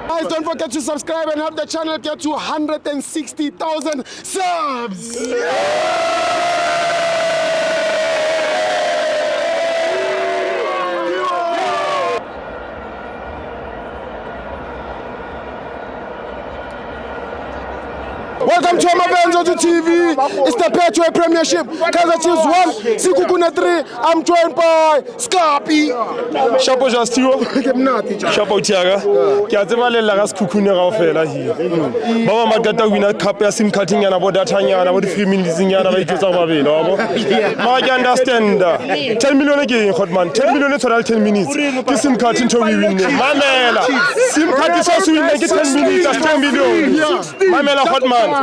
Guys, don't forget to subscribe and help the channel get to 160,000 subs. Welcome to Amabenzo TV. It's the Petro Premiership. Kaizer Chiefs 1, Sikukune 3. I'm joined by Scapi. Chapeau Jastio. Chapeau Tiaga. Ki a tseba le la ga Sikukune kaofela here. Ba ba makata winner cup ya sim cutting yana bo data nyana bo di free minutes nyana ba itsetsa babelo yabo. Ma ke understand. 10 million again Hotman. 10 million total 10 minutes. Ke sim cutting to we win. Mamela. Sim cutting so win ke 10 minutes as 10 million. Mamela Hotman.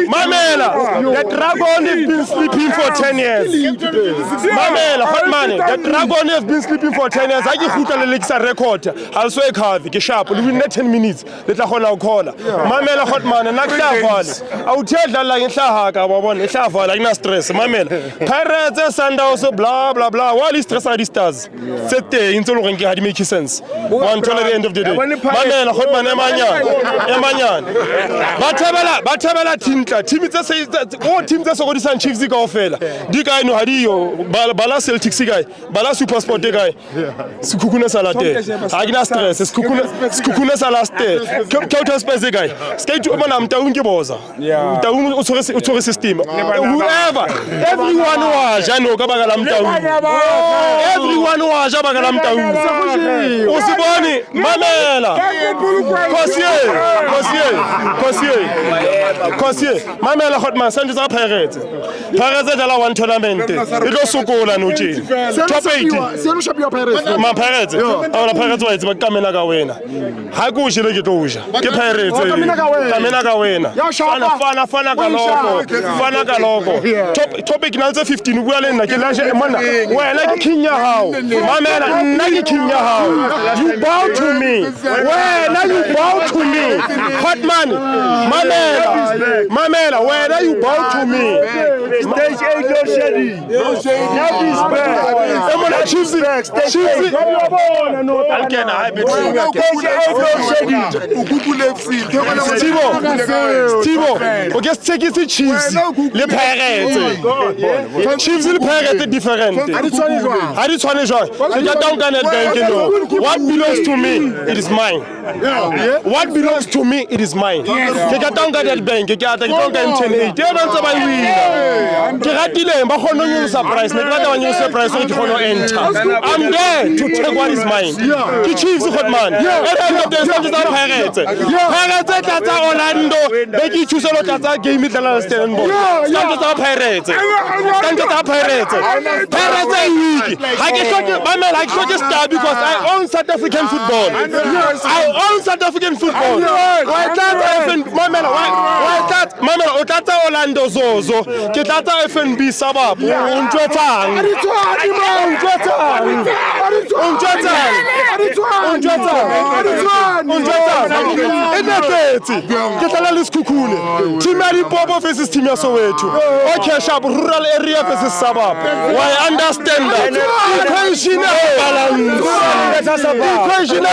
Mamela, the dragon has been sleeping for 10 years. Mamela, Hotman, the dragon has been sleeping for 10 years. I give you the record. I'll say it sharp. We win 10 minutes. Let the whole call. Mamela, Hotman, and not that. I will tell that like like no stress. Mamela, Pirates, Sandals, blah blah blah. What is stress? Are stars? Set the intolerant had make sense. One till the end of the day. Mamela, Hotman, Emanya. Batabela tinta team tsa se o team tsa sokodisa Chiefs kaofela di ka no hadiyo bala Celtics guy bala Super Sport guy Sikukune salate ha kina stress Sikukune salate Counter Space guy skate o bona mtaung ke boza mtaung o tshore system whoever everyone wa jano ka baka la mtaung everyone wa ja baka la mtaung o siboni mamela Kosier, Mamela Hotman, send us up Pirates. Pirates are one tournament. It was so cool and Uchi. Top 80. My Pirates. Our Pirates were Kaminaga winner. Hagu Shilikuja. Get Pirates. Kaminaga winner. Fanaga logo. Topic Nanza 15. Well in like well, like Kenya how. Mamela, like Kenya how. You bow to me. Well, now you bow to me. Hotman. Mamela, where are you bow to me? Stage 8 no shady. No shady. That is bad. Someone choose it. Choose it. Again, I betray. Stage 8 no shady. Steve, okay, take it to Chiefs. Le Pirates. Chiefs le Pirates different. How do you try to what belongs to me, it is mine. What belongs to me, it is mine. Ke don't get that bank, ke ata ke don't get 10. They don't say by win. Ke ratile ba khono new surprise, ne ba new surprise ke khono enter. I'm there to take what is mine. Ke Chiefs Hotman. And the Stanley Pirates. Pirates tata Orlando, be ke thusa lo tata game dlala Stellenbosch. Stanley Pirates. Stanley Pirates. Pirates are weak. I get shot star because I own South African football. I own South African football. Why that Mamela Otata Orlando Zozo ke tata FNB sababu untwetang eneteti ke tala le Sikukune team ya Limpopo versus team ya Soweto okay sharp rural area versus suburb why understand that equation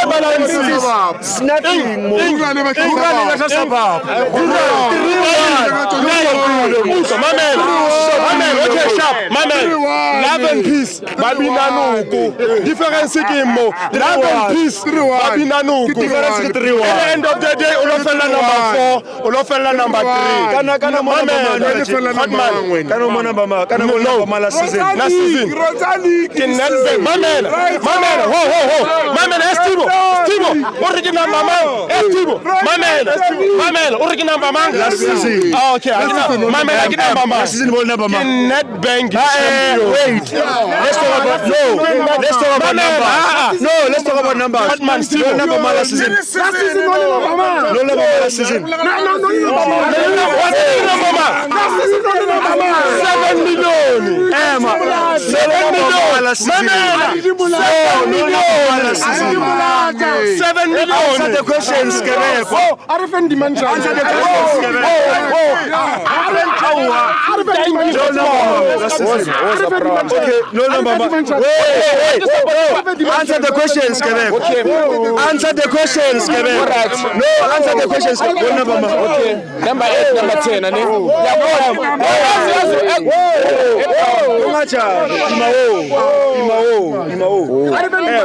balance snapping okay sharp love and peace babinanuku difference ke mo love and peace babinanuku difference ke 3 at the end of the day ulofela number 4 ulofela number 3 kana mala season mamela ho Steve original mama Steve mamela original mama last season okay mamela original mama season ball number man net bank wait let's talk about number let's talk about number man Steve number mala season last season no number mala season no what's the number man last season no number 7 million 7 million 7 million. Answer the question, Skebeko. Answer the question. Answer the question, Okay, no number. Wait. Answer the question, Skebeko. Answer the question, Skebeko. No, answer the question. What number? Okay. Number 8, number 10.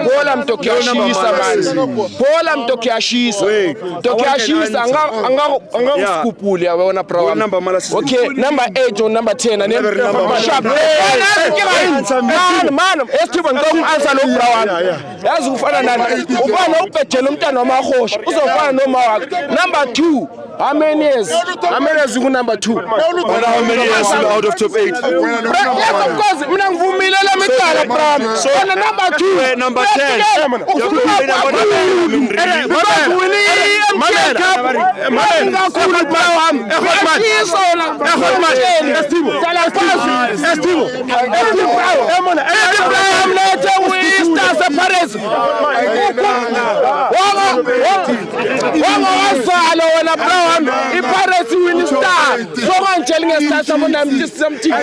Bola mtokiashisa man. Bola mtokiashisa. Mtokiashisa anga skupuli yabona program. Okay, number 8 or number 10 sharp. Man, Esteban don't answer no program. Yazi ufana nani? Ufana upethele umntana wamahosha. Uzofana noma wakhe. Number 2. How many years? How many years you number 2? How many years out of top 8? Yes, of course. Mina ngivumilela mitala bram. So number 2, number 10. Iparesi win star. So man telling us that someone I'm just something. Who